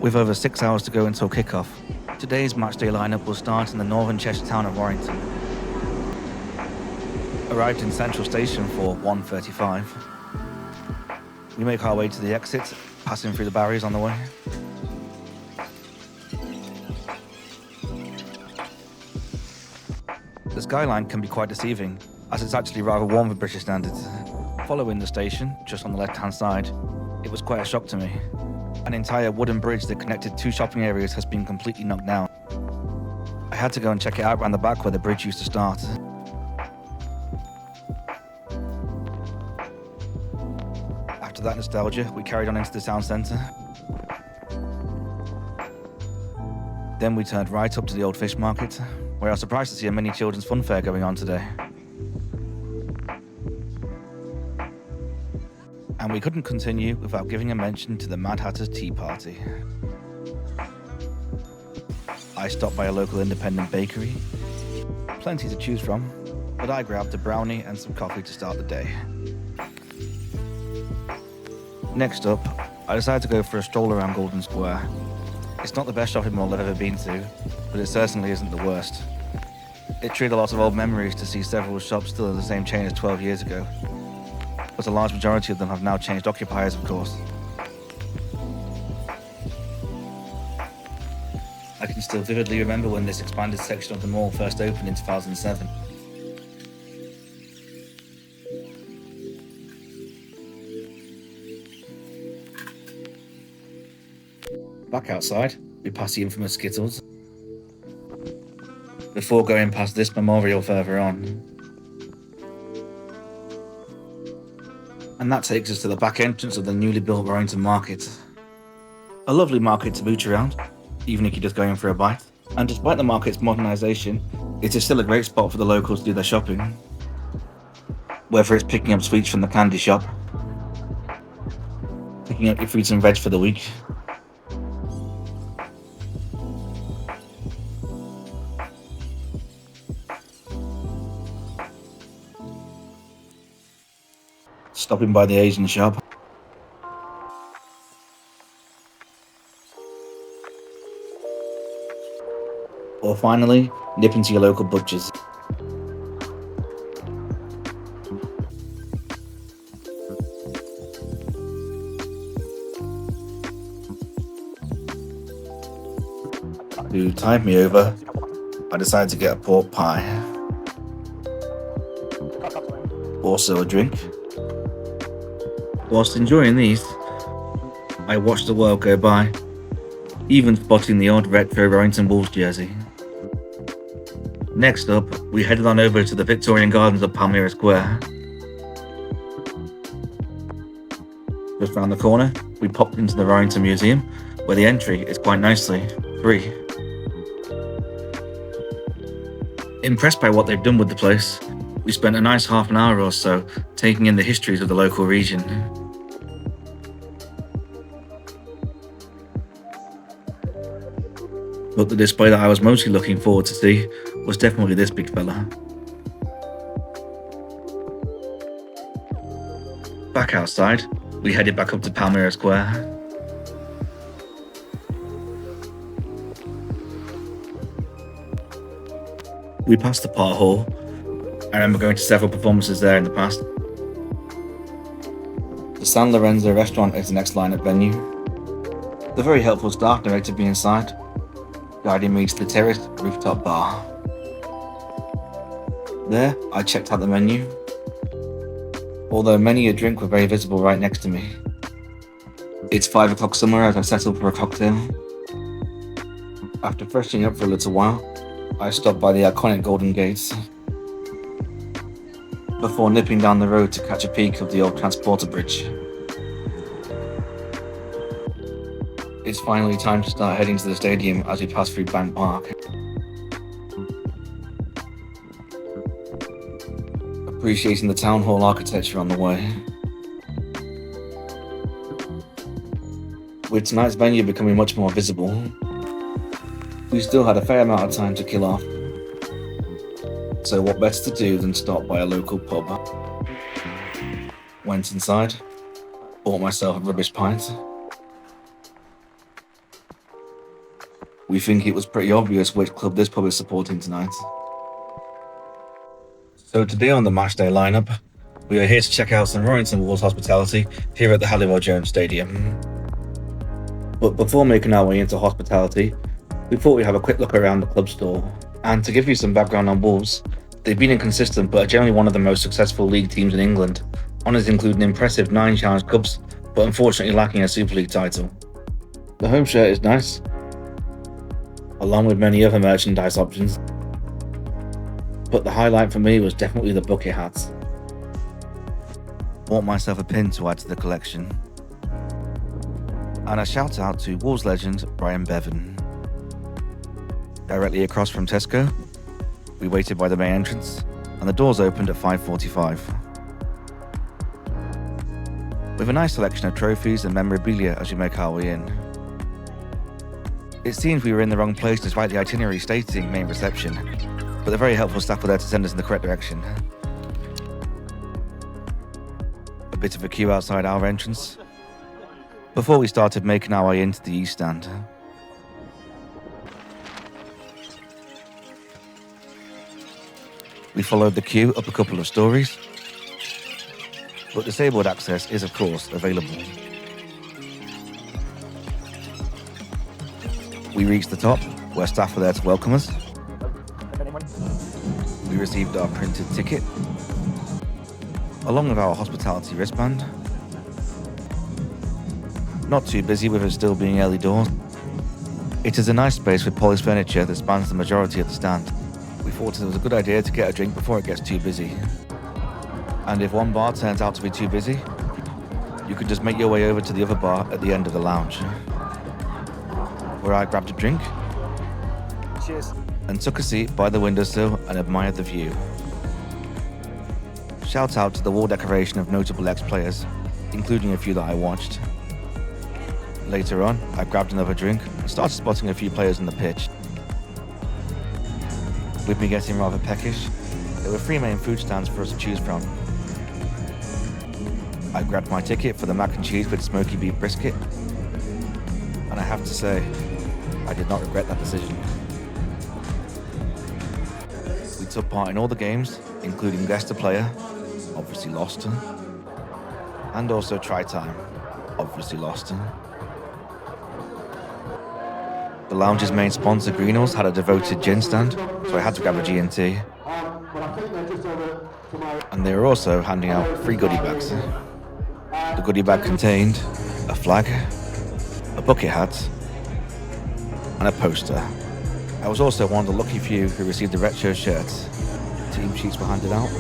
With over 6 hours to go until kickoff, today's matchday lineup will start in the northern Cheshire town of Warrington. Arrived in Central Station for 1:35. We make our way to the exit, passing through the barriers on the way. The skyline can be quite deceiving, as it's actually rather warm for British standards. Following the station, just on the left-hand side, it was quite a shock to me. An entire wooden bridge that connected two shopping areas has been completely knocked down. I had to go and check it out around the back where the bridge used to start. After that nostalgia, we carried on into the town centre. Then we turned right up to the old fish market, where I was surprised to see a mini children's fun fair going on today. And we couldn't continue without giving a mention to the Mad Hatter's Tea Party. I stopped by a local independent bakery. Plenty to choose from, but I grabbed a brownie and some coffee to start the day. Next up, I decided to go for a stroll around Golden Square. It's not the best shopping mall I've ever been to, but it certainly isn't the worst. It triggered a lot of old memories to see several shops still in the same chain as 12 years ago. But a large majority of them have now changed occupiers, of course. I can still vividly remember when this expanded section of the mall first opened in 2007. Back outside, we pass the infamous Skittles, before going past this memorial further on. And that takes us to the back entrance of the newly built Warrington Market. A lovely market to mooch around, even if you're just going for a bite. And despite the market's modernisation, it is still a great spot for the locals to do their shopping. Whether it's picking up sweets from the candy shop, picking up your fruits and veg for the week, stopping by the Asian shop, or finally, nip into your local butcher's. To tide me over, I decided to get a pork pie. Also a drink. Whilst enjoying these, I watched the world go by, even spotting the odd retro Warrington Wolves jersey. Next up, we headed on over to the Victorian Gardens of Palmyra Square. Just round the corner, we popped into the Warrington Museum, where the entry is quite nicely free. Impressed by what they've done with the place, we spent a nice half an hour or so taking in the histories of the local region. But the display that I was mostly looking forward to see was definitely this big fella. Back outside, we headed back up to Palmyra Square. We passed the Part Hall. I remember going to several performances there in the past. The San Lorenzo restaurant is the next line-up venue. The very helpful staff narrated me inside, guiding me to the terraced rooftop bar. There, I checked out the menu, although many a drink were very visible right next to me. It's 5 o'clock somewhere as I settled for a cocktail. After freshening up for a little while, I stopped by the iconic Golden Gates, before nipping down the road to catch a peek of the old transporter bridge. It's finally time to start heading to the stadium as we pass through Bank Park. Appreciating the town hall architecture on the way. With tonight's venue becoming much more visible, we still had a fair amount of time to kill off. So what better to do than stop by a local pub? Went inside, bought myself a rubbish pint, we think it was pretty obvious which club this pub is supporting tonight. So today on the Matchday Line-Up, we are here to check out some Warrington Wolves hospitality here at the Halliwell Jones Stadium. But before making our way into hospitality, we thought we'd have a quick look around the club store. And to give you some background on Wolves, they've been inconsistent but are generally one of the most successful league teams in England. Honours include an impressive 9 Challenge Cups, but unfortunately lacking a Super League title. The home shirt is nice, along with many other merchandise options. But the highlight for me was definitely the bucket hats. Bought myself a pin to add to the collection. And a shout out to Wolves legend Brian Bevan. Directly across from Tesco, we waited by the main entrance and the doors opened at 5:45. With a nice selection of trophies and memorabilia as we make our way in. It seems we were in the wrong place despite the itinerary stating main reception, but the very helpful staff were there to send us in the correct direction. A bit of a queue outside our entrance before we started making our way into the East Stand. We followed the queue up a couple of stories, but disabled access is of course available. We reached the top, where staff were there to welcome us. We received our printed ticket, along with our hospitality wristband. Not too busy with it still being early doors. It is a nice space with polished furniture that spans the majority of the stand. We thought it was a good idea to get a drink before it gets too busy. And if one bar turns out to be too busy, you can just make your way over to the other bar at the end of the lounge, where I grabbed a drink. Cheers. And took a seat by the windowsill and admired the view. Shout out to the wall decoration of notable ex-players, including a few that I watched. Later on, I grabbed another drink and started spotting a few players on the pitch. With me getting rather peckish, there were 3 main food stands for us to choose from. I grabbed my ticket for the mac and cheese with smoky beef brisket, and I have to say, I did not regret that decision. We took part in all the games, including Leicester player, obviously lost, and also try time, obviously lost. The lounge's main sponsor, Greenall's, had a devoted gin stand, so I had to grab a G&T. And they were also handing out free goodie bags. The goodie bag contained a flag, a bucket hat, and a poster. I was also one of the lucky few who received the retro shirts. Team sheets were handed out.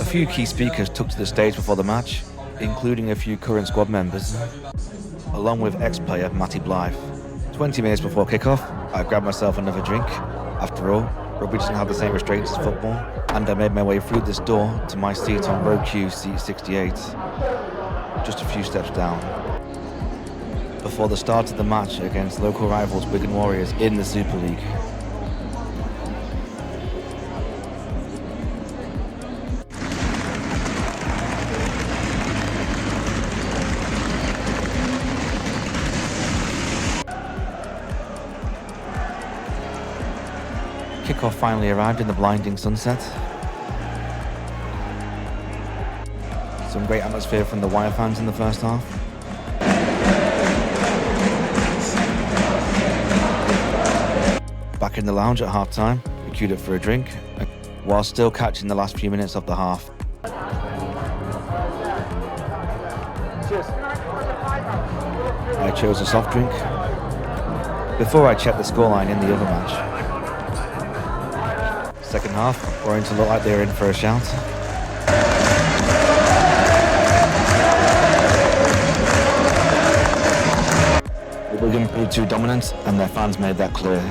A few key speakers took to the stage before the match, including a few current squad members, along with ex-player Matty Blythe. 20 minutes before kickoff, I grabbed myself another drink. After all, rugby doesn't have the same restraints as football, and I made my way through this door to my seat on row Q, seat 68, just a few steps down, before the start of the match against local rivals Wigan Warriors in the Super League. Kickoff finally arrived in the blinding sunset. Some great atmosphere from the Wire fans in the first half. Back in the lounge at half-time, we queued up for a drink, while still catching the last few minutes of the half. Cheers. I chose a soft drink before I checked the scoreline in the other match. Second half, Warrington looked like they were in for a shout. Wigan proved too dominant, and their fans made that clear.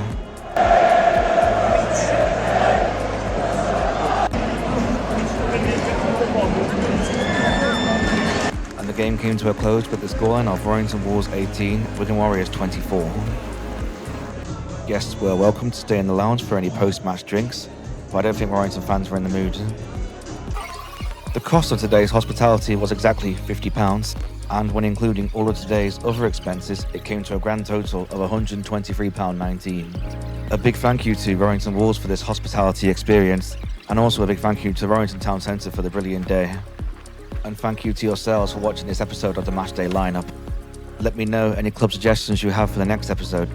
And the game came to a close with the scoreline of Warrington Wolves 18, Wigan Warriors 24. Guests were welcome to stay in the lounge for any post-match drinks, but I don't think Warrington fans were in the mood. The cost of today's hospitality was exactly £50, and when including all of today's other expenses, it came to a grand total of £123.19. A big thank you to Warrington Wolves for this hospitality experience, and also a big thank you to Warrington Town Centre for the brilliant day. And thank you to yourselves for watching this episode of the Matchday Line-Up. Let me know any club suggestions you have for the next episode.